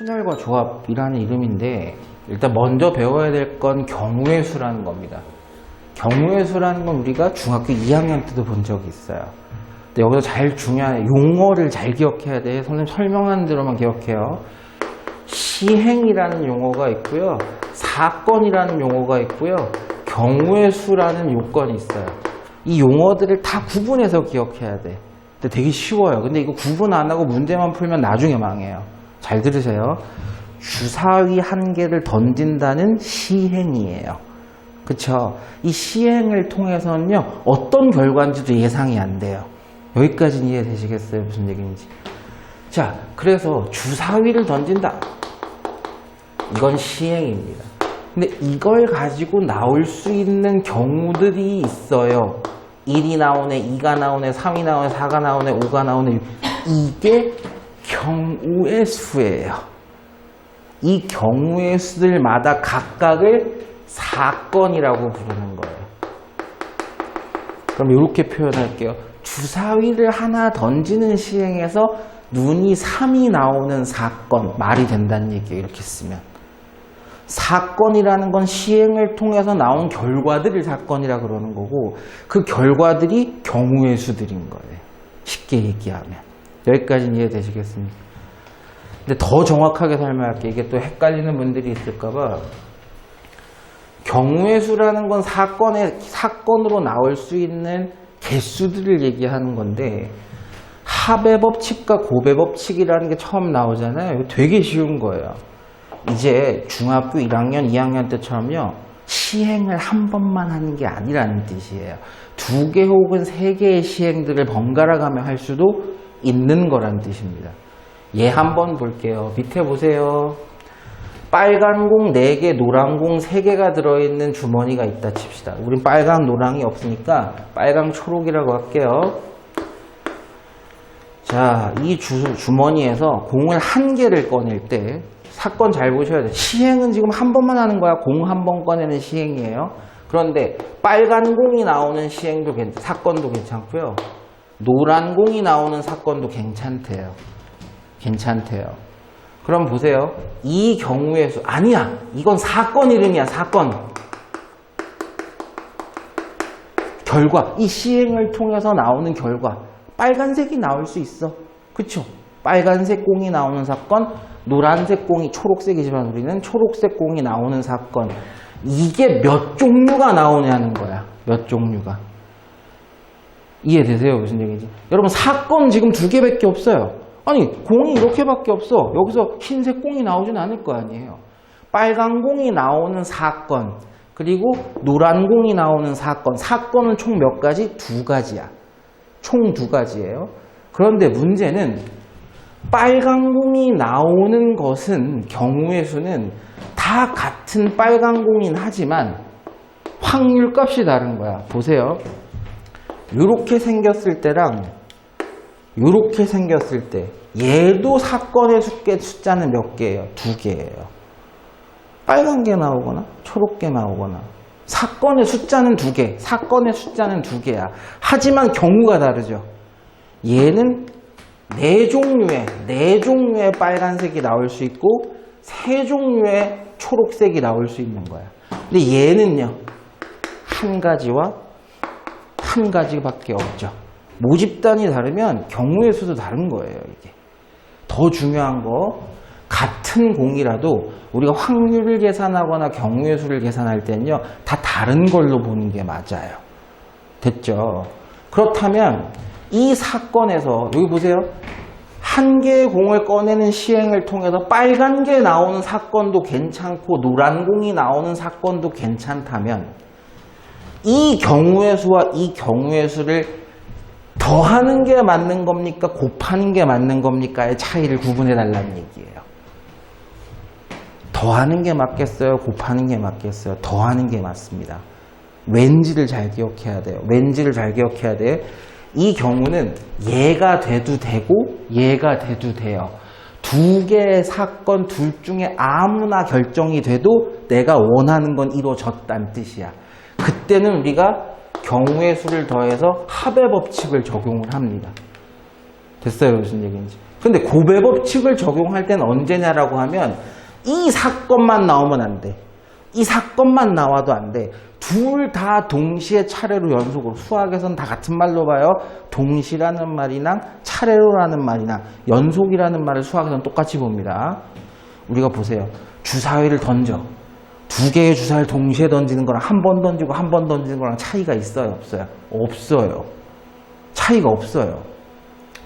순혈과 조합이라는 이름인데 일단 먼저 배워야 될 건 경우의 수라는 겁니다. 경우의 수라는 건 우리가 중학교 2학년 때도 본 적이 있어요. 근데 여기서 제일 중요한 용어를 잘 기억해야 돼. 선생님 설명하는 대로만 기억해요. 시행이라는 용어가 있고요. 사건이라는 용어가 있고요. 경우의 수라는 요건이 있어요. 이 용어들을 다 구분해서 기억해야 돼. 근데 되게 쉬워요. 근데 이거 구분 안 하고 문제만 풀면 나중에 망해요. 잘 들으세요. 주사위 한 개를 던진다는 시행이에요. 그쵸? 이 시행을 통해서는요, 어떤 결과인지도 예상이 안 돼요. 여기까지는 이해되시겠어요? 무슨 얘기인지. 자, 그래서 주사위를 던진다. 이건 시행입니다. 근데 이걸 가지고 나올 수 있는 경우들이 있어요. 1이 나오네, 2가 나오네, 3이 나오네, 4가 나오네, 5가 나오네. 이게 경우의 수예요. 이 경우의 수들마다 각각을 사건이라고 부르는 거예요. 그럼 이렇게 표현할게요. 주사위를 하나 던지는 시행에서 눈이 3이 나오는 사건, 말이 된다는 얘기예요. 이렇게 쓰면. 사건이라는 건 시행을 통해서 나온 결과들을 사건이라 그러는 거고, 그 결과들이 경우의 수들인 거예요. 쉽게 얘기하면. 여기까지는 이해되시겠습니까? 근데 더 정확하게 설명할게요. 이게 또 헷갈리는 분들이 있을까봐. 경우의 수라는 건 사건으로 나올 수 있는 개수들을 얘기하는 건데, 합의 법칙과 곱의 법칙이라는 게 처음 나오잖아요. 이거 되게 쉬운 거예요. 이제 중학교 1학년, 2학년 때처럼요, 시행을 한 번만 하는 게 아니라는 뜻이에요. 2개 혹은 3개의 시행들을 번갈아 가며 할 수도 있는 거란 뜻입니다. 얘 한번 볼게요. 밑에 보세요. 빨간 공 4개, 노란 공 3개가 들어있는 주머니가 있다 칩시다. 우린 빨강, 노랑이 없으니까 빨강, 초록이라고 할게요. 자, 이 주머니에서 공을 1개를 꺼낼 때 사건 잘 보셔야 돼요. 시행은 지금 한 번만 하는 거야. 공 한 번 꺼내는 시행이에요. 그런데 빨간 공이 나오는 시행도 사건도 괜찮고요. 노란 공이 나오는 사건도 괜찮대요. 그럼 보세요. 이 경우의 수, 아니야. 이건 사건 이름이야. 사건. 결과. 이 시행을 통해서 나오는 결과. 빨간색이 나올 수 있어. 그쵸? 빨간색 공이 나오는 사건, 노란색 공이, 초록색이지만 우리는 초록색 공이 나오는 사건. 이게 몇 종류가 나오냐는 거야. 몇 종류가. 이해되세요? 무슨 얘기인지? 여러분, 사건 지금 2개밖에 없어요. 아니, 공이 이렇게밖에 없어. 여기서 흰색 공이 나오진 않을 거 아니에요. 빨간 공이 나오는 사건, 그리고 노란 공이 나오는 사건. 사건은 총 몇 가지? 2가지야. 총 2가지예요. 그런데 문제는 빨간 공이 나오는 것은, 경우의 수는 다 같은 빨간 공이긴 하지만 확률 값이 다른 거야. 보세요. 이렇게 생겼을 때랑 이렇게 생겼을 때 얘도 사건의 숫자는 몇 개예요? 2개예요. 빨간 게 나오거나 초록 게 나오거나. 사건의 숫자는 2개, 사건의 숫자는 2개야. 하지만 경우가 다르죠. 얘는 4종류의 빨간색이 나올 수 있고 3종류의 초록색이 나올 수 있는 거야. 근데 얘는요, 한 가지와 한 가지밖에 없죠. 모집단이 다르면 경우의 수도 다른 거예요, 이게. 더 중요한 거, 같은 공이라도 우리가 확률을 계산하거나 경우의 수를 계산할 때는요, 다 다른 걸로 보는 게 맞아요. 됐죠? 그렇다면 이 사건에서 여기 보세요. 1개의 공을 꺼내는 시행을 통해서 빨간 게 나오는 사건도 괜찮고 노란 공이 나오는 사건도 괜찮다면 이 경우의 수와 이 경우의 수를 더하는 게 맞는 겁니까? 곱하는 게 맞는 겁니까?의 차이를 구분해 달라는 얘기예요. 더하는 게 맞겠어요? 곱하는 게 맞겠어요? 더하는 게 맞습니다. 왠지를 잘 기억해야 돼요. 왠지를 잘 기억해야 돼. 이 경우는 얘가 돼도 되고 얘가 돼도 돼요. 2개의 사건 둘 중에 아무나 결정이 돼도 내가 원하는 건 이루어졌다는 뜻이야. 그때는 우리가 경우의 수를 더해서 합의 법칙을 적용을 합니다. 됐어요? 무슨 얘기인지. 근데 고배 법칙을 적용할 때는 언제냐라고 하면 이 사건만 나오면 안 돼. 이 사건만 나와도 안 돼. 둘 다 동시에 차례로 연속으로. 수학에서는 다 같은 말로 봐요. 동시라는 말이나 차례로라는 말이나 연속이라는 말을 수학에서는 똑같이 봅니다. 우리가 보세요. 주사위를 던져. 두 개의 주사위를 동시에 던지는 거랑 한 번 던지고 한 번 던지는 거랑 차이가 있어요? 없어요? 없어요. 차이가 없어요.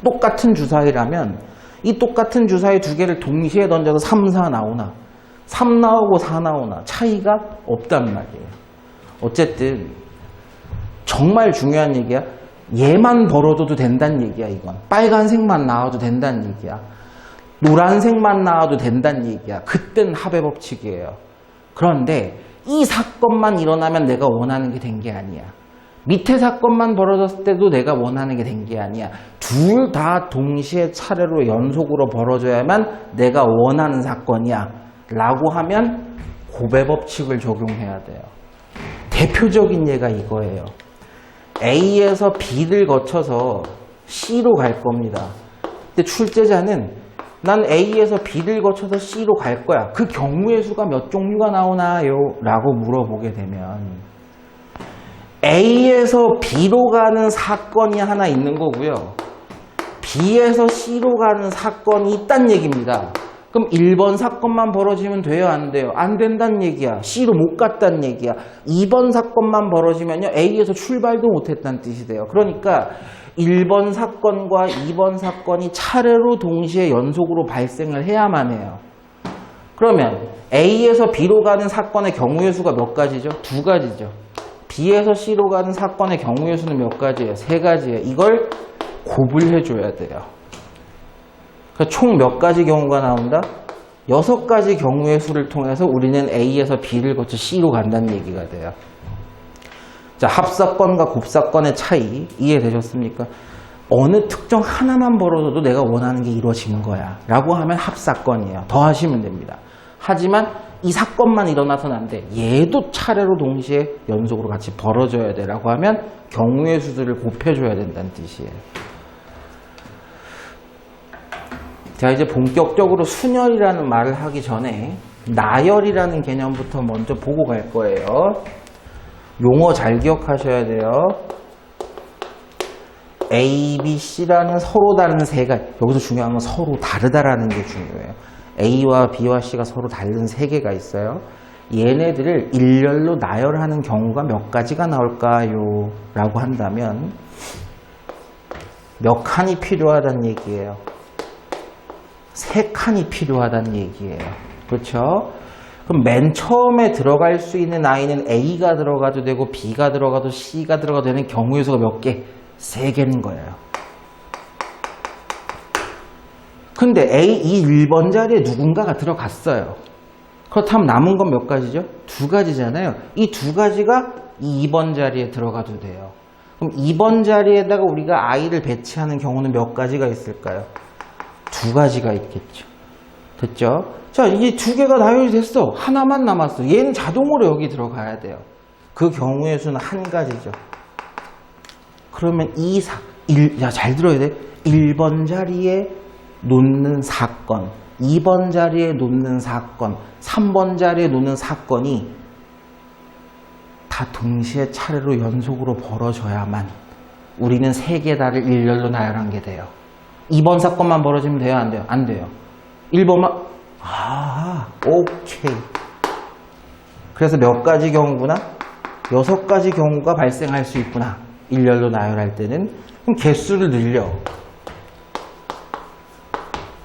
똑같은 주사위라면 이 똑같은 주사위 두 개를 동시에 던져서 3, 4 나오나 3 나오고 4 나오나 차이가 없단 말이에요. 어쨌든 정말 중요한 얘기야. 얘만 벌어둬도 된다는 얘기야. 이건 빨간색만 나와도 된다는 얘기야. 노란색만 나와도 된다는 얘기야. 그땐 합의 법칙이에요. 그런데 이 사건만 일어나면 내가 원하는 게 된 게 아니야. 밑에 사건만 벌어졌을 때도 내가 원하는 게 된 게 아니야. 둘 다 동시에 차례로 연속으로 벌어져야만 내가 원하는 사건이야 라고 하면 고배 법칙을 적용해야 돼요. 대표적인 예가 이거예요. A에서 B를 거쳐서 C로 갈 겁니다. 근데 출제자는 난 A에서 B를 거쳐서 C로 갈 거야. 그 경우의 수가 몇 종류가 나오나요? 라고 물어보게 되면 A에서 B로 가는 사건이 하나 있는 거고요. B에서 C로 가는 사건이 있다는 얘기입니다. 그럼 1번 사건만 벌어지면 돼요? 안 돼요? 안 된다는 얘기야. C로 못 갔다는 얘기야. 2번 사건만 벌어지면요. A에서 출발도 못했다는 뜻이 돼요. 그러니까 1번 사건과 2번 사건이 차례로 동시에 연속으로 발생을 해야만 해요. 그러면 A에서 B로 가는 사건의 경우의 수가 몇 가지죠? 두 가지죠. B에서 C로 가는 사건의 경우의 수는 몇 가지예요? 세 가지예요. 이걸 곱을 해줘야 돼요. 그러니까 총 몇 가지 경우가 나온다? 6가지 경우의 수를 통해서 우리는 A에서 B를 거쳐 C로 간다는 얘기가 돼요. 자, 합사건과 곱사건의 차이 이해되셨습니까? 어느 특정 하나만 벌어져도 내가 원하는 게 이루어지는 거야 라고 하면 합사건이에요. 더 하시면 됩니다. 하지만 이 사건만 일어나서는 안 돼. 얘도 차례로 동시에 연속으로 같이 벌어져야 돼 라고 하면 경우의 수들을 곱해줘야 된다는 뜻이에요. 자, 이제 본격적으로 순열이라는 말을 하기 전에 나열이라는 개념부터 먼저 보고 갈 거예요. 용어 잘 기억하셔야 돼요. A, B, C라는 서로 다른 세 가지. 여기서 중요한 건 서로 다르다라는 게 중요해요. A와 B와 C가 서로 다른 세 개가 있어요. 얘네들을 일렬로 나열하는 경우가 몇 가지가 나올까요? 라고 한다면 몇 칸이 필요하다는 얘기예요. 3칸이 필요하다는 얘기예요. 그렇죠? 그럼 맨 처음에 들어갈 수 있는 아이는 A가 들어가도 되고 B가 들어가도 C가 들어가도 되는 경우의 수가 몇 개? 3개인 거예요. 근데 이 1번 자리에 누군가가 들어갔어요. 그렇다면 남은 건 몇 가지죠? 2가지잖아요. 이 2가지가 이 2번 자리에 들어가도 돼요. 그럼 2번 자리에다가 우리가 아이를 배치하는 경우는 몇 가지가 있을까요? 2가지가 있겠죠. 됐죠? 자, 이제 2개가 나열이 됐어. 하나만 남았어. 얘는 자동으로 여기 들어가야 돼요. 그 경우의 수는 1가지죠. 그러면 자, 잘 들어야 돼. 1번 자리에 놓는 사건, 2번 자리에 놓는 사건, 3번 자리에 놓는 사건이 다 동시에 차례로 연속으로 벌어져야만 우리는 3개 다를 일렬로 나열한 게 돼요. 2번 사건만 벌어지면 돼요? 안 돼요? 안 돼요. 1번만, 오케이. 그래서 몇 가지 경우구나? 6가지 경우가 발생할 수 있구나. 일렬로 나열할 때는. 그럼 개수를 늘려.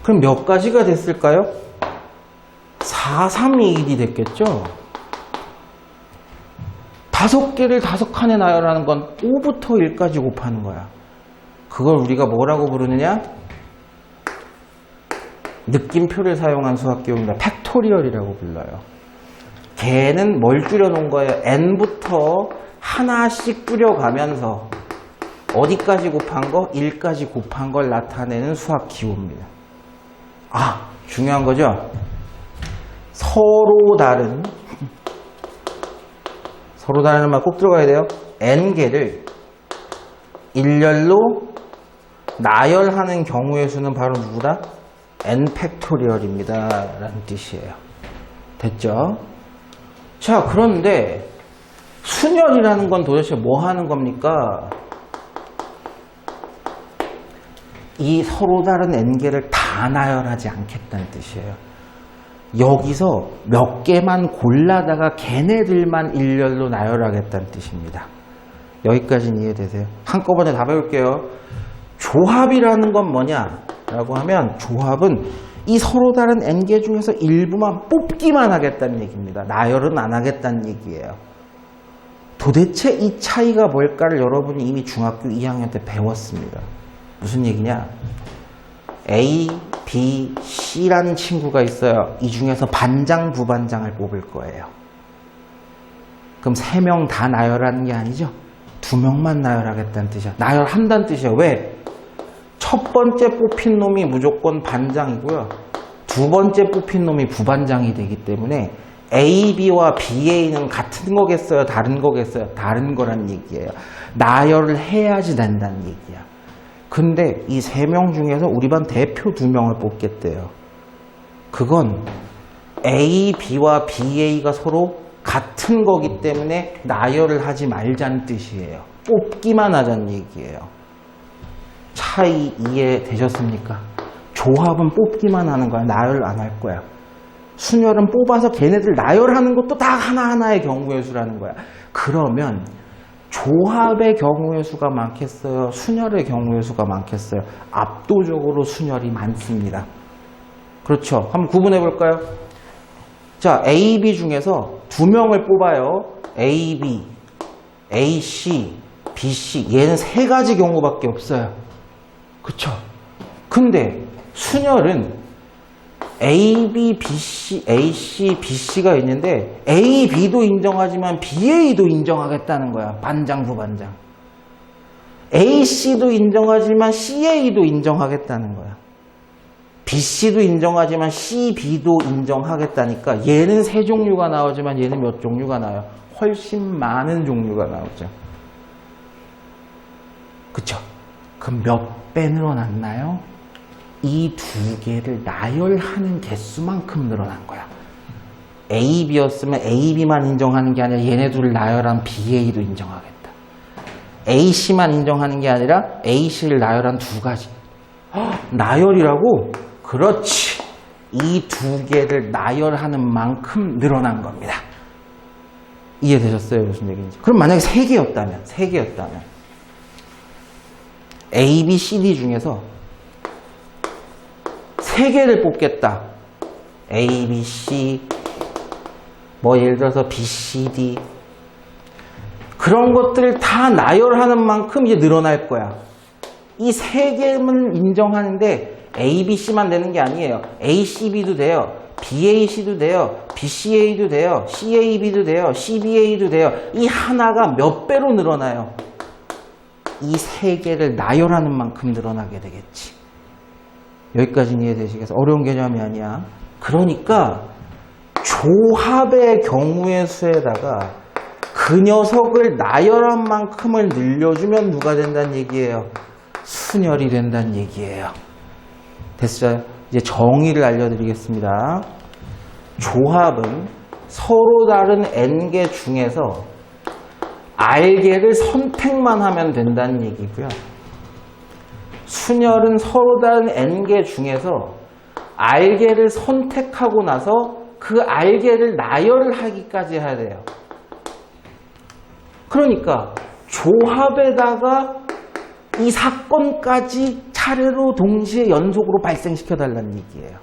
그럼 몇 가지가 됐을까요? 4, 3, 2, 1이 됐겠죠? 5개를 5칸에 나열하는 건 5부터 1까지 곱하는 거야. 그걸 우리가 뭐라고 부르느냐? 느낌표를 사용한 수학기호입니다. 팩토리얼이라고 불러요. 걔는 뭘 줄여놓은 거예요? n부터 하나씩 줄여가면서 어디까지 곱한 거? 1까지 곱한 걸 나타내는 수학기호입니다. 중요한 거죠? 서로 다른 말 꼭 들어가야 돼요. n개를 일렬로 나열하는 경우의 수는 바로 누구다? n 팩토리얼입니다 라는 뜻이에요. 됐죠? 자, 그런데 순열이라는 건 도대체 뭐 하는 겁니까? 이 서로 다른 n개를 다 나열하지 않겠다는 뜻이에요. 여기서 몇 개만 골라다가 걔네들만 일렬로 나열하겠다는 뜻입니다. 여기까지는 이해되세요? 한꺼번에 다 배울게요. 조합이라는 건 뭐냐라고 하면 조합은 이 서로 다른 n개 중에서 일부만 뽑기만 하겠다는 얘기입니다. 나열은 안 하겠다는 얘기예요. 도대체 이 차이가 뭘까를 여러분이 이미 중학교 2학년 때 배웠습니다. 무슨 얘기냐? A, B, C라는 친구가 있어요. 이 중에서 반장, 부반장을 뽑을 거예요. 그럼 3명 다 나열하는 게 아니죠? 2명만 나열하겠다는 뜻이야. 나열한다는 뜻이야. 왜? 첫 번째 뽑힌 놈이 무조건 반장이고요. 두 번째 뽑힌 놈이 부반장이 되기 때문에 A, B와 BA는 같은 거겠어요? 다른 거겠어요? 다른 거란 얘기예요. 나열을 해야지 된다는 얘기야. 근데 이 3명 중에서 우리 반 대표 2명을 뽑겠대요. 그건 A, B와 BA가 서로 같은 거기 때문에 나열을 하지 말자는 뜻이에요. 뽑기만 하자는 얘기예요. 차이 이해되셨습니까? 조합은 뽑기만 하는 거야. 나열 안 할 거야. 순열은 뽑아서 걔네들 나열하는 것도 다 하나하나의 경우의 수라는 거야. 그러면 조합의 경우의 수가 많겠어요? 순열의 경우의 수가 많겠어요? 압도적으로 순열이 많습니다. 그렇죠? 한번 구분해 볼까요? 자, A, B 중에서 2명을 뽑아요. A, B, A, C, B, C. 얘는 3가지 경우밖에 없어요. 그쵸? 근데 순열은 A, B, B, C, A, C, B, C가 있는데 A, B도 인정하지만 B, A도 인정하겠다는 거야. 반장, 부반장. A, C도 인정하지만 C, A도 인정하겠다는 거야. B, C도 인정하지만 C, B도 인정하겠다니까 얘는 3종류가 나오지만 얘는 몇 종류가 나와요? 훨씬 많은 종류가 나오죠. 그쵸? 그럼 몇 배 늘어났나요? 이 2개를 나열하는 개수만큼 늘어난 거야. A, B였으면 A, B만 인정하는 게 아니라 얘네 둘을 나열한 B, A도 인정하겠다. A, C만 인정하는 게 아니라 A, C를 나열한 2가지. 나열이라고? 그렇지. 이 2개를 나열하는 만큼 늘어난 겁니다. 이해되셨어요? 무슨 얘기인지. 그럼 만약에 3개였다면 A, B, C, D 중에서 3개를 뽑겠다. A, B, C, 뭐 예를 들어서 B, C, D 그런 것들을 다 나열하는 만큼 이제 늘어날 거야. 이 3개만 인정하는데 A, B, C만 되는 게 아니에요. A, C, B도 돼요. B, A, C도 돼요. B, C, A도 돼요. C, A, B도 돼요. C, B, A도 돼요. 이 하나가 몇 배로 늘어나요? 이 3개를 나열하는 만큼 늘어나게 되겠지. 여기까지는 이해되시겠어요? 어려운 개념이 아니야. 그러니까 조합의 경우의 수에다가 그 녀석을 나열한 만큼을 늘려주면 누가 된다는 얘기예요? 순열이 된다는 얘기예요. 됐어요? 이제 정의를 알려드리겠습니다. 조합은 서로 다른 n개 중에서 r개를 선택만 하면 된다는 얘기고요. 순열은 서로 다른 n개 중에서 r개를 선택하고 나서 그 r개를 나열을 하기까지 해야 돼요. 그러니까 조합에다가 이 사건까지 차례로 동시에 연속으로 발생시켜달라는 얘기예요.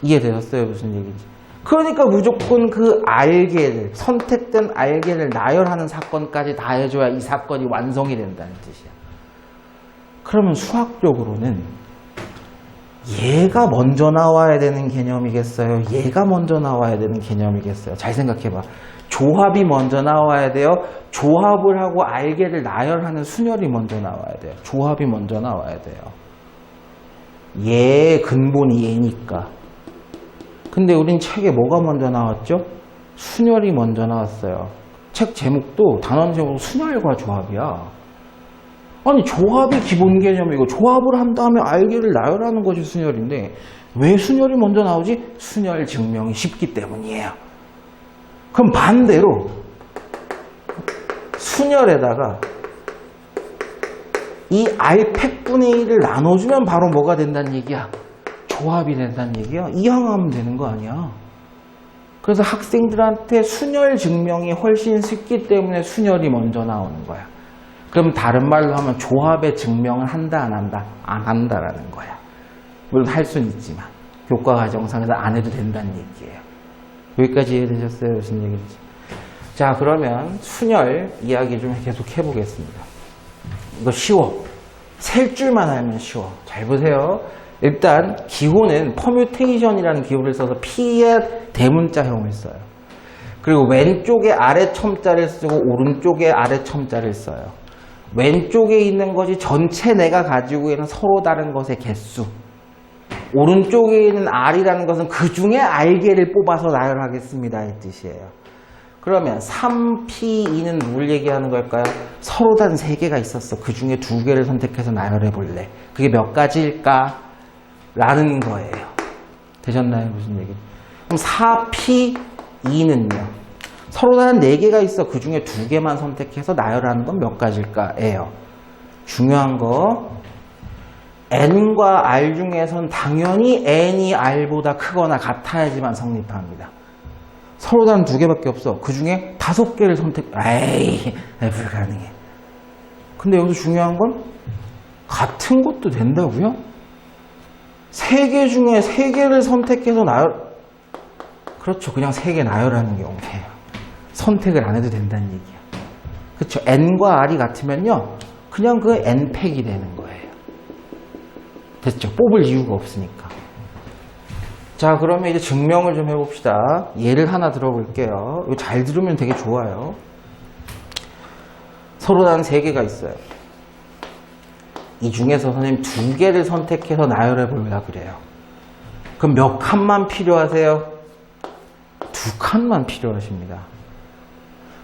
이해되셨어요? 무슨 얘기인지. 그러니까 무조건 그 r개를, 선택된 r개를 나열하는 사건까지 다 해줘야 이 사건이 완성이 된다는 뜻이야. 그러면 수학적으로는 얘가 먼저 나와야 되는 개념이겠어요? 얘가 먼저 나와야 되는 개념이겠어요? 잘 생각해봐. 조합이 먼저 나와야 돼요? 조합을 하고 r개를 나열하는 순열이 먼저 나와야 돼요? 조합이 먼저 나와야 돼요. 얘 근본이 얘니까. 근데 우린 책에 뭐가 먼저 나왔죠? 순열이 먼저 나왔어요. 책 제목도 단원 제목도 순열과 조합이야. 아니 조합이 기본 개념이고 조합을 한 다음에 알기를 나열하는 것이 순열인데 왜 순열이 먼저 나오지? 순열 증명이 쉽기 때문이에요. 그럼 반대로 순열에다가 이 R팩분의 1을 나눠주면 바로 뭐가 된다는 얘기야? 조합이 된다는 얘기야. 이항하면 되는 거 아니야. 그래서 학생들한테 순열 증명이 훨씬 쉽기 때문에 순열이 먼저 나오는 거야. 그럼 다른 말로 하면 조합의 증명을 한다 안 한다? 안 한다라는 거야. 물론 할 수는 있지만 교과과정상에서 안 해도 된다는 얘기예요. 여기까지 이해되셨어요? 무슨 얘기인지. 자, 그러면 순열 이야기 좀 계속 해보겠습니다. 이거 쉬워. 셀 줄만 알면 쉬워. 잘 보세요. 일단 기호는 퍼뮤테이션이라는 기호를 써서 P의 대문자형을 써요. 그리고 왼쪽에 아래 첨자를 쓰고 오른쪽에 아래 첨자를 써요. 왼쪽에 있는 것이 전체 내가 가지고 있는 서로 다른 것의 개수. 오른쪽에 있는 R이라는 것은 그 중에 R개를 뽑아서 나열하겠습니다. 이 뜻이에요. 그러면 3P2는 뭘 얘기하는 걸까요? 서로 다른 3개가 있었어. 그 중에 2개를 선택해서 나열해 볼래. 그게 몇 가지일까? 라는 거예요. 되셨나요? 무슨 얘기? 그럼 4P2는요. 서로 다른 4개가 있어. 그 중에 2개만 선택해서 나열하는 건 몇 가지일까? 예요. 중요한 거 N과 R 중에선 당연히 N이 R보다 크거나 같아야지만 성립합니다. 서로 다른 2개밖에 없어. 그 중에 5개를 에이, 불가능해. 근데 여기서 중요한 건 같은 것도 된다고요? 3개 중에 3개를 선택해서 그렇죠. 그냥 3개 나열하는 경우예요. 선택을 안 해도 된다는 얘기야. 그렇죠. N과 R이 같으면요. 그냥 그 N팩이 되는 거예요. 됐죠. 뽑을 이유가 없으니까. 자, 그러면 이제 증명을 좀 해봅시다. 예를 하나 들어볼게요. 이거 잘 들으면 되게 좋아요. 서로 다른 3개가 있어요. 이 중에서 선생님 2개를 선택해서 나열해 보려고 그래요. 그럼 몇 칸만 필요하세요? 2칸만 필요하십니다.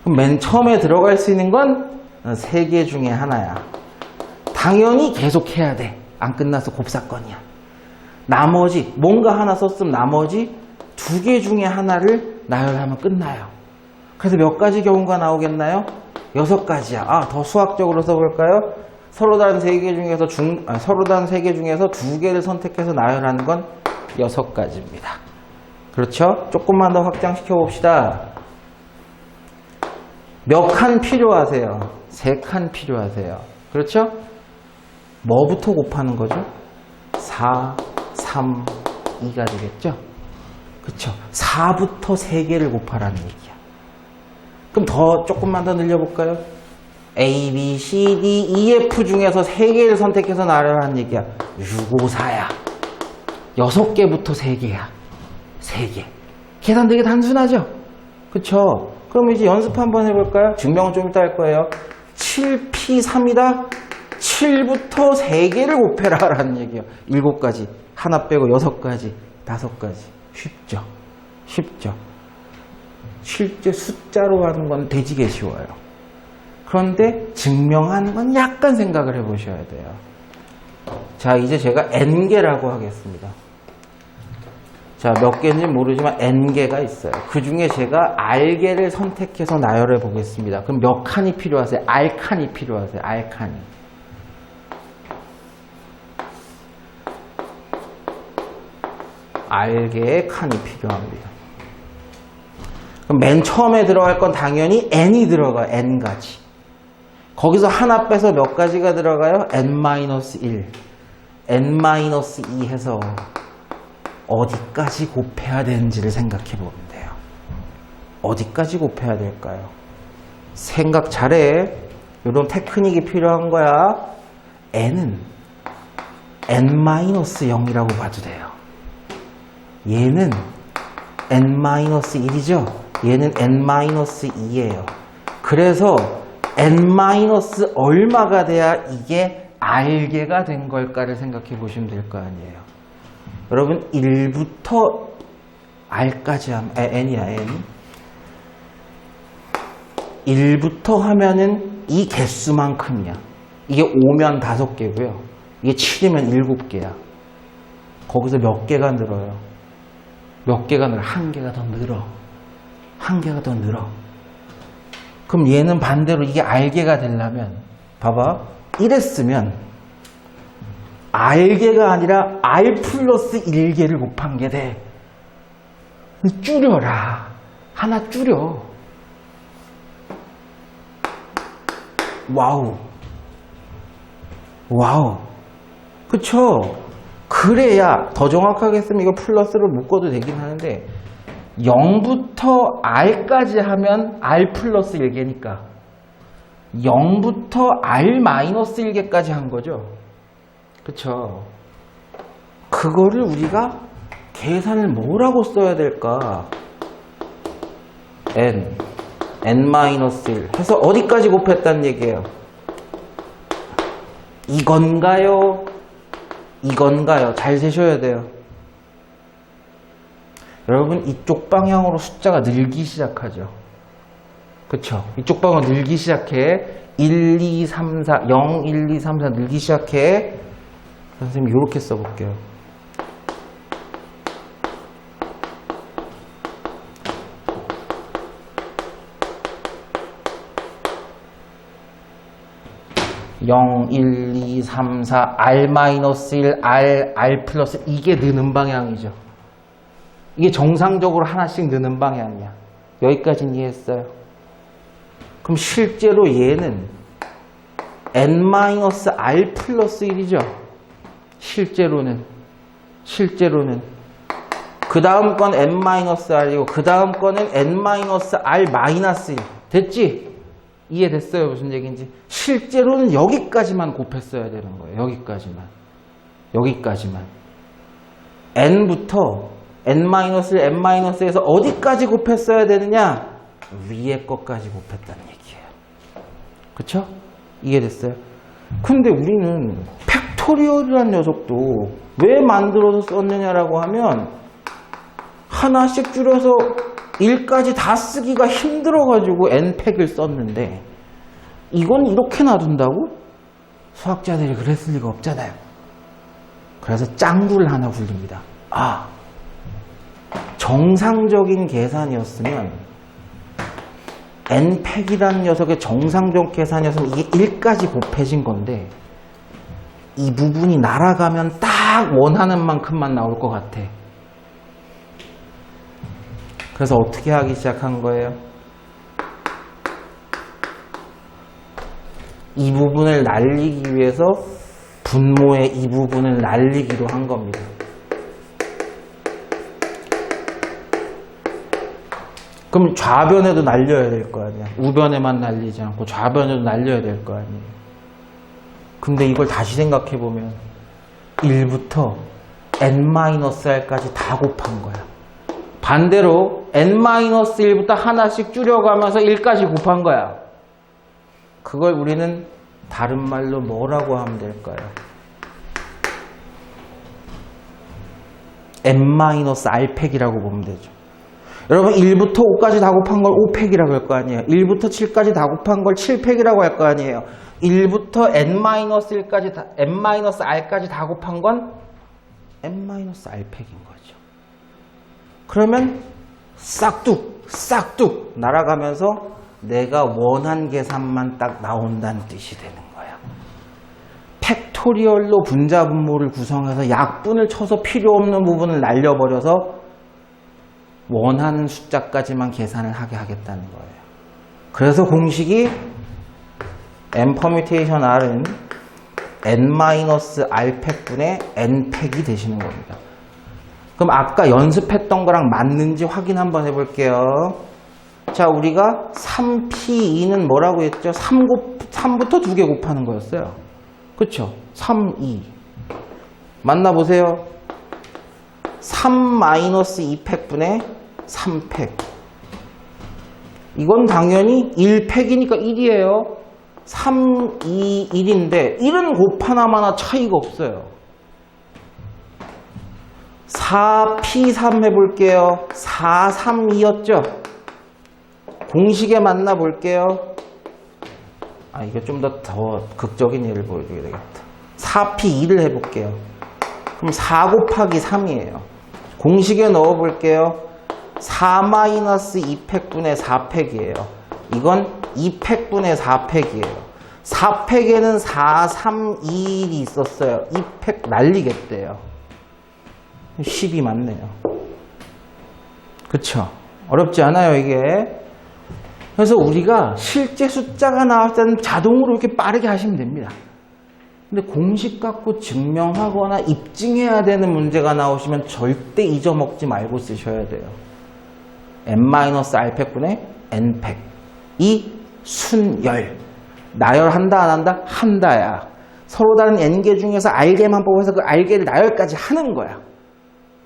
그럼 맨 처음에 들어갈 수 있는 건 3개 중에 하나야. 당연히 계속 해야 돼. 안 끝나서 곱사건이야. 나머지 뭔가 하나 썼으면 나머지 2개 중에 하나를 나열하면 끝나요. 그래서 몇 가지 경우가 나오겠나요? 6가지야. 아, 더 수학적으로 써볼까요? 서로 다른 3개 중에서 서로 다른 3개 중에서 2개를 선택해서 나열하는 건 6가지입니다. 그렇죠? 조금만 더 확장시켜 봅시다. 몇 칸 필요하세요? 3칸 필요하세요. 그렇죠? 뭐부터 곱하는 거죠? 4, 3, 2가 되겠죠? 그쵸? 4부터 3개를 곱하라는 얘기야. 그럼 조금만 더 늘려볼까요? A, B, C, D, E, F 중에서 3개를 선택해서 나열하는 얘기야. 6, 5, 4야. 6개부터 3개야. 3개. 계산 되게 단순하죠? 그쵸? 그럼 이제 연습 한번 해볼까요? 증명은 좀 이따 할 거예요. 7P3이다? 7부터 3개를 곱해라 라는 얘기예요. 7가지. 하나 빼고 6가지. 5가지. 쉽죠? 쉽죠? 실제 숫자로 하는 건 되지게 쉬워요. 그런데 증명하는 건 약간 생각을 해보셔야 돼요. 자, 이제 제가 N개라고 하겠습니다. 자, 몇 개인지 모르지만 N개가 있어요. 그 중에 제가 R개를 선택해서 나열해 보겠습니다. 그럼 몇 칸이 필요하세요? R칸이 필요하세요. R칸이. R개의 칸이 필요합니다. 그럼 맨 처음에 들어갈 건 당연히 N이 들어가요. N가지. 거기서 하나 빼서 몇 가지가 들어가요? N-1, N-2 해서 어디까지 곱해야 되는지를 생각해 보면 돼요. 어디까지 곱해야 될까요? 생각 잘해. 이런 테크닉이 필요한 거야. N은 N-0이라고 봐도 돼요. 얘는 N-1이죠. 얘는 N-2예요. 그래서 N- 얼마가 돼야 이게 R개가 된 걸까를 생각해 보시면 될 거 아니에요. 여러분 1부터 R까지 하면 N이야 N. 1부터 하면은 이 개수만큼이야. 이게 5면 5개고요. 이게 7이면 7개야. 거기서 몇 개가 늘어요? 몇 개가 늘어? 한 개가 더 늘어. 한 개가 더 늘어. 그럼 얘는 반대로 이게 R개가 되려면 봐봐. 이랬으면 R개가 아니라 R 플러스 1개를 곱한 게 돼. 줄여라. 하나 줄여. 와우. 와우. 그쵸? 그래야 더 정확하게 했으면 이거 플러스를 묶어도 되긴 하는데 0부터 R까지 하면 R 플러스 1개니까 0부터 R 마이너스 1개까지 한 거죠. 그쵸? 그거를 우리가 계산을 뭐라고 써야 될까? n-1 해서 어디까지 곱했다는 얘기예요? 이건가요? 이건가요? 잘 세셔야 돼요. 여러분 이쪽 방향으로 숫자가 늘기 시작하죠. 그쵸? 이쪽 방향으로 늘기 시작해. 1, 2, 3, 4, 0, 1, 2, 3, 4 늘기 시작해. 선생님 이렇게 써볼게요. (0, 1, 2, 3, 4) R-1, R 플러스 이게 느는 방향이죠. 이게 정상적으로 하나씩 느는 방향이야. 여기까지는 이해했어요? 그럼 실제로 얘는 n-r 플러스 1이죠. 실제로는 그 다음 건 n-r이고 그 다음 거는 n-r 마이너스 1 됐지? 이해됐어요? 무슨 얘기인지. 실제로는 여기까지만 곱했어야 되는 거예요. 여기까지만 n부터 n-1, n-에서 어디까지 곱했어야 되느냐? 위에 것까지 곱했다는 얘기예요. 그쵸? 이해됐어요? 근데 우리는 팩토리얼이라는 녀석도 왜 만들어서 썼느냐라고 하면 하나씩 줄여서 1까지 다 쓰기가 힘들어가지고 n팩을 썼는데 이건 이렇게 놔둔다고? 수학자들이 그랬을 리가 없잖아요. 그래서 짱구를 하나 굴립니다. 아, 정상적인 계산이었으면 n팩이라는 녀석의 정상적 계산이었으면 이게 1까지 곱해진 건데 이 부분이 날아가면 딱 원하는 만큼만 나올 것 같아. 그래서 어떻게 하기 시작한 거예요? 이 부분을 날리기 위해서 분모의 이 부분을 날리기로 한 겁니다. 그럼 좌변에도 날려야 될 거 아니야. 우변에만 날리지 않고 좌변에도 날려야 될 거 아니에요. 근데 이걸 다시 생각해 보면 1부터 n-r까지 다 곱한 거야. 반대로 n-1부터 하나씩 줄여가면서 1까지 곱한 거야. 그걸 우리는 다른 말로 뭐라고 하면 될까요? n-r팩이라고 보면 되죠. 여러분 1부터 5까지 다 곱한 걸 5팩이라고 할 거 아니에요. 1부터 7까지 다 곱한 걸 7팩이라고 할 거 아니에요. 1부터 n-1까지 n-r까지 다 곱한 건 n-r팩인 거죠. 그러면 싹둑 날아가면서 내가 원한 계산만 딱 나온다는 뜻이 되는 거야. 팩토리얼로 분자분모를 구성해서 약분을 쳐서 필요 없는 부분을 날려버려서 원하는 숫자까지만 계산을 하게 하겠다는 거예요. 그래서 공식이 n 퍼뮤테이션 r은 n-r팩분의 n팩이 되시는 겁니다. 그럼 아까 연습했던 거랑 맞는지 확인 한번 해볼게요. 자, 우리가 3p2는 뭐라고 했죠? 3부터 2개 곱하는 거였어요. 그쵸? 3, 2 만나보세요. 3-2팩분의 3팩. 이건 당연히 1팩이니까 1이에요. 3, 2, 1인데 1은 곱하나마나 차이가 없어요. 4p3 해볼게요. 4, 3, 2였죠? 공식에 만나볼게요. 이게 좀 더 극적인 예를 보여줘야 되겠다. 4p2를 해볼게요. 그럼 4 곱하기 3이에요. 공식에 넣어볼게요. 4-2팩분의 4팩이에요. 이건 2팩분의 4팩이에요. 4팩에는 4, 3, 2, 1이 있었어요. 2팩 날리겠대요. 10이 맞네요. 그쵸? 어렵지 않아요, 이게. 그래서 우리가 실제 숫자가 나올 때는 자동으로 이렇게 빠르게 하시면 됩니다. 근데 공식 갖고 증명하거나 입증해야 되는 문제가 나오시면 절대 잊어먹지 말고 쓰셔야 돼요. n-r팩분의 n팩. 이 순열. 나열한다 안 한다? 한다야. 서로 다른 n개 중에서 r개만 뽑아서 그 r개를 나열까지 하는 거야.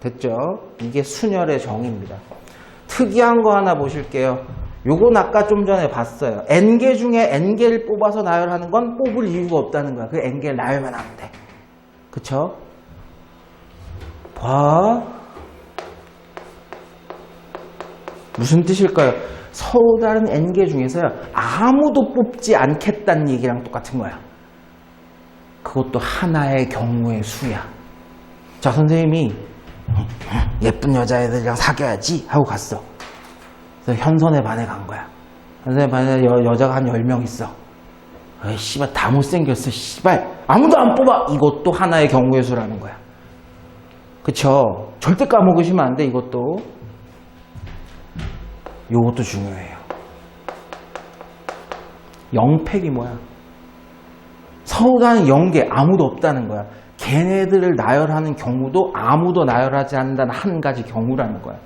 됐죠? 이게 순열의 정의입니다. 특이한 거 하나 보실게요. 요건 아까 좀 전에 봤어요. n개 중에 n개를 뽑아서 나열하는 건 뽑을 이유가 없다는 거야. 그 n개를 나열만 하면 돼. 그쵸? 봐. 무슨 뜻일까요? 서로 다른 n개 중에서요. 아무도 뽑지 않겠다는 얘기랑 똑같은 거야. 그것도 하나의 경우의 수야. 자, 선생님이 예쁜 여자애들이랑 사귀어야지 하고 갔어. 그래서 현선에 반해 간 거야. 현선에 반해 여자가 한 10명 있어. 에이, 씨발, 다 못생겼어. 씨발, 아무도 안 뽑아. 이것도 하나의 경우의 수라는 거야. 그쵸? 절대 까먹으시면 안 돼, 이것도. 요것도 중요해요. 0팩이 뭐야? 서로 다른 0개, 아무도 없다는 거야. 걔네들을 나열하는 경우도 아무도 나열하지 않는다는 한 가지 경우라는 거야.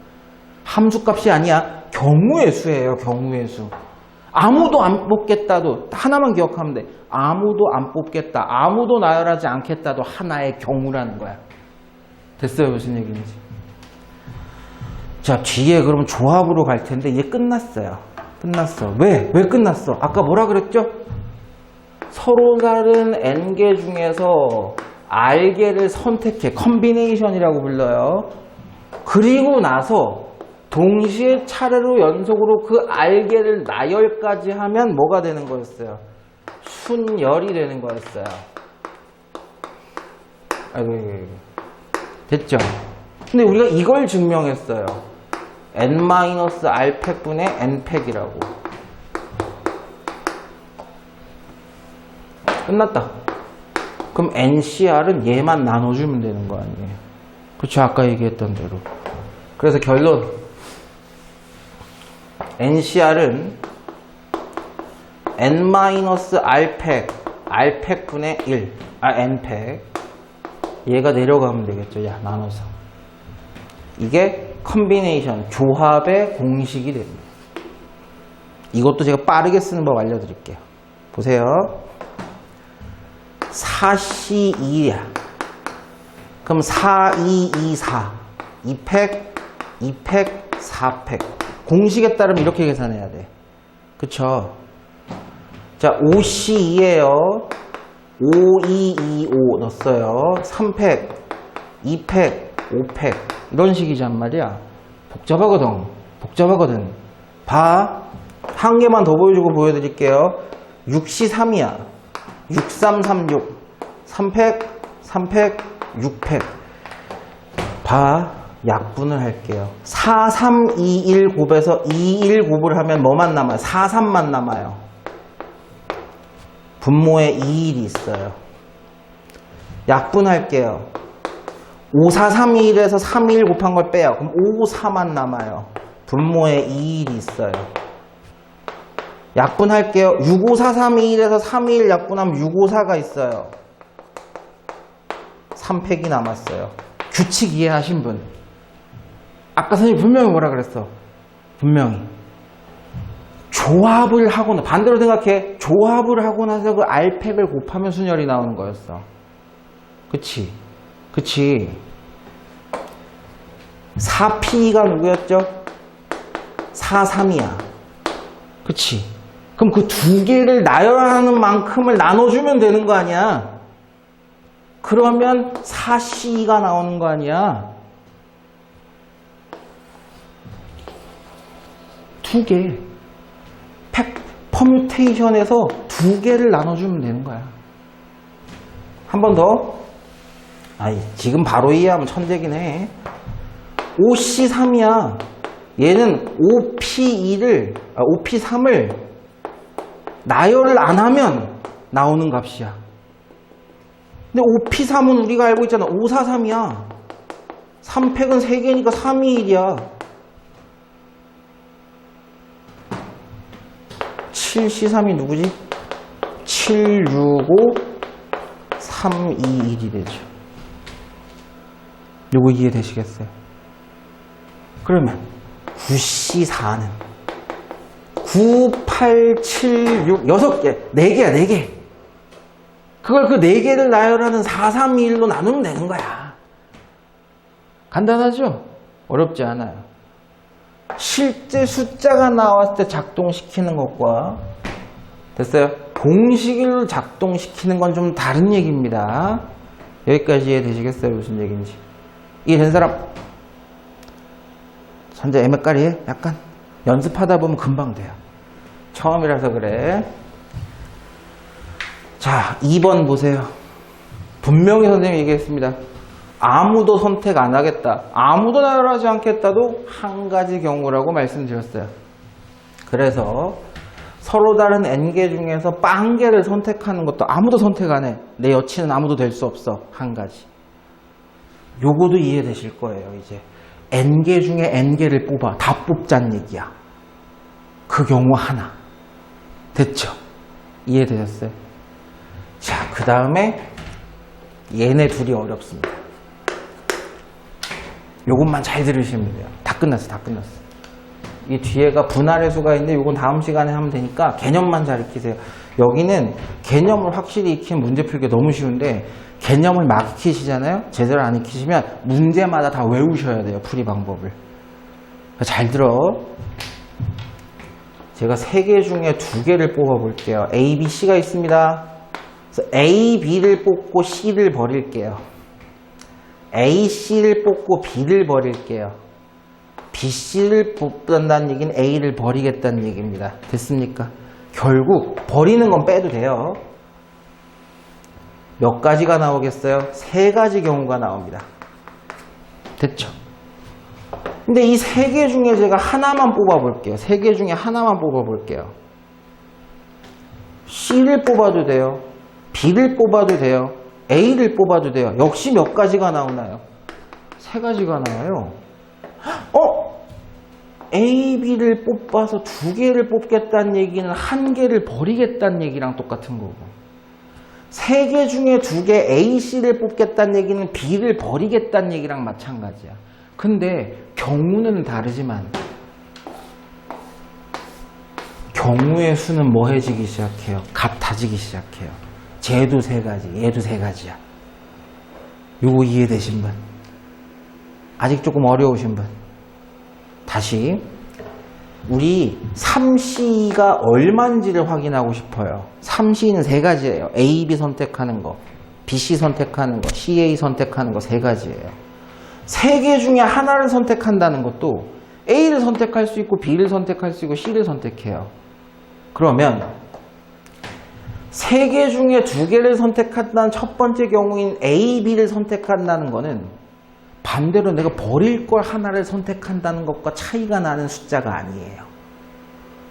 함수값이 아니야. 경우의 수예요. 경우의 수. 아무도 안 뽑겠다도 하나만 기억하면 돼. 아무도 안 뽑겠다. 아무도 나열하지 않겠다도 하나의 경우라는 거야. 됐어요? 무슨 얘기인지. 자, 뒤에 그러면 조합으로 갈 텐데 얘 끝났어요. 끝났어. 왜? 왜 끝났어? 아까 뭐라 그랬죠? 서로 다른 n개 중에서 r개를 선택해. 컨비네이션이라고 불러요. 그리고 나서 동시에 차례로 연속으로 그 r개를 나열까지 하면 뭐가 되는 거였어요? 순열이 되는 거였어요. 아이고. 됐죠? 근데 우리가 이걸 증명했어요. n-r팩분의 n팩이라고. 끝났다. 그럼 NCR은 얘만 나눠주면 되는 거 아니에요? 그쵸? 아까 얘기했던 대로. 그래서 결론. NCR은 n-r팩, r팩분의 1, n팩. 얘가 내려가면 되겠죠. 야, 나눠서. 이게 컨비네이션, 조합의 공식이 됩니다. 이것도 제가 빠르게 쓰는 법 알려드릴게요. 보세요. 4C2야. 그럼 4, 2, 2, 4. 2팩, 2팩, 4팩. 공식에 따르면 이렇게 계산해야 돼. 그쵸? 자, 5C2에요. 5, 2, 2, 5 넣었어요. 3팩, 2팩, 5팩. 이런 식이란 말이야. 복잡하거든. 복잡하거든. 봐. 한 개만 더 보여주고 보여드릴게요. 6C3이야. 6, 3, 3, 6. 3팩, 3팩, 6팩. 봐. 약분을 할게요. 4, 3, 2, 1 곱에서 2, 1 곱을 하면 뭐만 남아요? 4, 3만 남아요. 분모에 2, 1이 있어요. 약분할게요. 5, 4, 3, 2, 1에서 3, 2, 1 곱한 걸 빼요. 그럼 5, 4만 남아요. 분모에 2, 1이 있어요. 약분할게요. 6, 5, 4, 3, 2, 1에서 3, 2, 1 약분하면 6, 5, 4가 있어요. 3팩이 남았어요. 규칙 이해하신 분? 아까 선생님 분명히 뭐라 그랬어? 분명히. 조합을 하고, 반대로 생각해. 조합을 하고 나서 그 R팩을 곱하면 순열이 나오는 거였어. 그치? 그치? 4P가 누구였죠? 4, 3이야. 그치? 그럼 그 두 개를 나열하는 만큼을 나눠주면 되는 거 아니야? 그러면 4C가 나오는 거 아니야? 두 개. 퍼뮤테이션에서 두 개를 나눠주면 되는 거야. 한 번 더. 아이, 지금 바로 이해하면 천재긴 해. OC3이야. 얘는 OP3을 나열을 안 하면 나오는 값이야. 근데 OP3은 우리가 알고 있잖아. 543이야. 3팩은 3개니까 321이야. 7C3이 누구지? 765 321이 되죠. 요거 이해되시겠어요? 그러면 9C4는 9, 8, 7, 6, 6개, 4개야, 4개. 그걸 그 4개를 나열하는 4, 3, 2, 1로 나누면 되는 거야. 간단하죠? 어렵지 않아요. 실제 숫자가 나왔을 때 작동시키는 것과 됐어요? 공식을 작동시키는 건 좀 다른 얘기입니다. 여기까지 이해되시겠어요? 무슨 얘기인지. 이해된 사람? 현재 애매까리해? 약간 연습하다 보면 금방 돼요. 처음이라서 그래. 자, 2번 보세요. 분명히 선생님이 얘기했습니다. 아무도 선택 안 하겠다, 아무도 나열하지 않겠다도 한 가지 경우라고 말씀드렸어요. 그래서 서로 다른 n개 중에서 빵개를 선택하는 것도 아무도 선택 안 해. 내 여친은 아무도 될 수 없어. 한 가지. 요거도 이해되실 거예요. 이제 n개 중에 n개를 뽑아. 다 뽑자는 얘기야. 그 경우 하나. 됐죠? 이해되셨어요? 자, 그 다음에 얘네 둘이 어렵습니다. 요것만 잘 들으시면 돼요. 다 끝났어, 다 끝났어. 이 뒤에가 분할의 수가 있는데 요건 다음 시간에 하면 되니까 개념만 잘 익히세요. 여기는 개념을 확실히 익히면 문제 풀기가 너무 쉬운데 개념을 막 익히시잖아요. 제대로 안 익히시면 문제마다 다 외우셔야 돼요. 풀이 방법을. 잘 들어. 제가 3개 중에 2개를 뽑아 볼게요. A, B, C가 있습니다. 그래서 A, B를 뽑고 C를 버릴게요. A, C를 뽑고 B를 버릴게요. B, C를 뽑는다는 얘기는 A를 버리겠다는 얘기입니다. 됐습니까? 결국 버리는 건 빼도 돼요. 몇 가지가 나오겠어요? 3가지 경우가 나옵니다. 됐죠? 근데 이 3개 중에 제가 하나만 뽑아볼게요. 3개 중에 하나만 뽑아볼게요. C를 뽑아도 돼요. B를 뽑아도 돼요. A를 뽑아도 돼요. 역시 몇 가지가 나오나요? 3가지가 나와요. A, B를 뽑아서 2개를 뽑겠다는 얘기는 1개를 버리겠다는 얘기랑 똑같은 거고, 3개 중에 2개 A, C를 뽑겠다는 얘기는 B를 버리겠다는 얘기랑 마찬가지야. 근데 경우는 다르지만 경우의 수는 뭐해지기 시작해요? 같아지기 시작해요. 쟤도 3가지, 얘도 3가지야. 요거 이해되신 분? 아직 조금 어려우신 분? 다시 우리 3C가 얼마인지를 확인하고 싶어요. 3C는 3가지예요. A, B 선택하는 거, B, C 선택하는 거, C, A 선택하는 거 3가지예요. 3개 중에 하나를 선택한다는 것도 A를 선택할 수 있고 B를 선택할 수 있고 C를 선택해요. 그러면 3개 중에 2개를 선택한다는 첫 번째 경우인 A, B를 선택한다는 거는 반대로 내가 버릴 걸 하나를 선택한다는 것과 차이가 나는 숫자가 아니에요.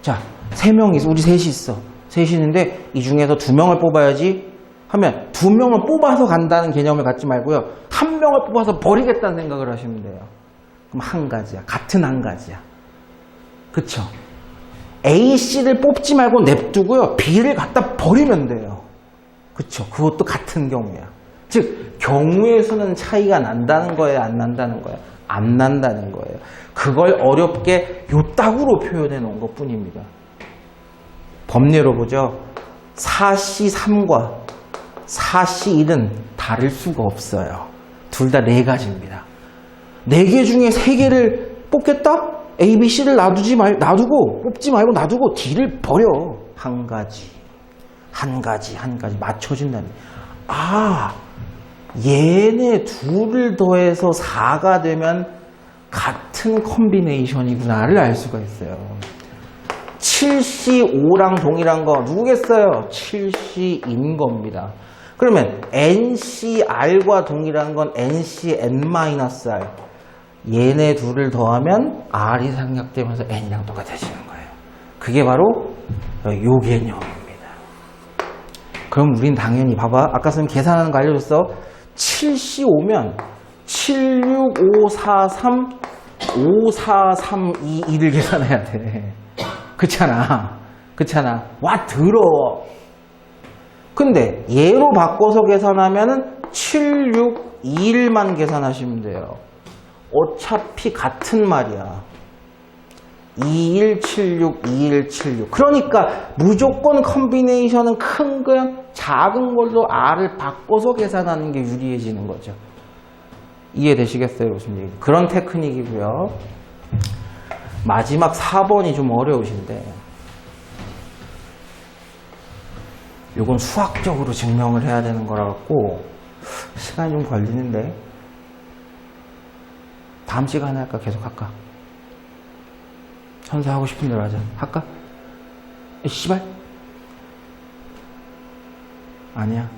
자, 3명이 있어. 우리 셋이 있어. 셋이 있는데 이 중에서 2명을 뽑아야지 하면 2명을 뽑아서 간다는 개념을 갖지 말고요. 1명을 뽑아서 버리겠다는 생각을 하시면 돼요. 그럼 1가지야. 같은 1가지야. 그쵸? A, C를 뽑지 말고 냅두고요. B를 갖다 버리면 돼요. 그쵸? 그것도 같은 경우야. 즉 경우의 수는 차이가 난다는 거예요? 안 난다는 거예요? 안 난다는 거예요. 그걸 어렵게 요따구로 표현해 놓은 것 뿐입니다. 법례로 보죠. 4C3과 4C1은 다를 수가 없어요. 둘 다 4가지입니다. 4개 중에 3개를 뽑겠다? A, B, C를 놔두고 뽑지 말고 놔두고 D를 버려. 1가지 맞춰준다는. 얘네 둘을 더해서 4가 되면 같은 컨비네이션이구나를 알 수가 있어요. 7C5랑 동일한 거 누구겠어요? 7C인 겁니다. 그러면 NCR과 동일한 건 NCN-R. 얘네 둘을 더하면 R이 생략되면서 N이랑 똑같아지는 거예요. 그게 바로 요 개념입니다. 그럼 우린 당연히 봐봐. 아까 선생님 계산하는 거 알려줬어. 7C5면 76543 5432를 계산해야 돼. 그렇잖아. 그렇잖아. 와 더러워. 근데 얘로 바꿔서 계산하면은 7621만 계산하시면 돼요. 어차피 같은 말이야. 2176, 2176. 그러니까 무조건 컨비네이션은 큰 거야, 작은 걸로 R을 바꿔서 계산하는 게 유리해지는 거죠. 이해되시겠어요? 무슨 얘기? 그런 테크닉이고요. 마지막 4번이 좀 어려우신데 이건 수학적으로 증명을 해야 되는 거라 갖고 시간이 좀 걸리는데 다음 시간에 할까? 계속 할까? 선생 하고 싶은 대로 하자. 할까? 씨발? 아니야.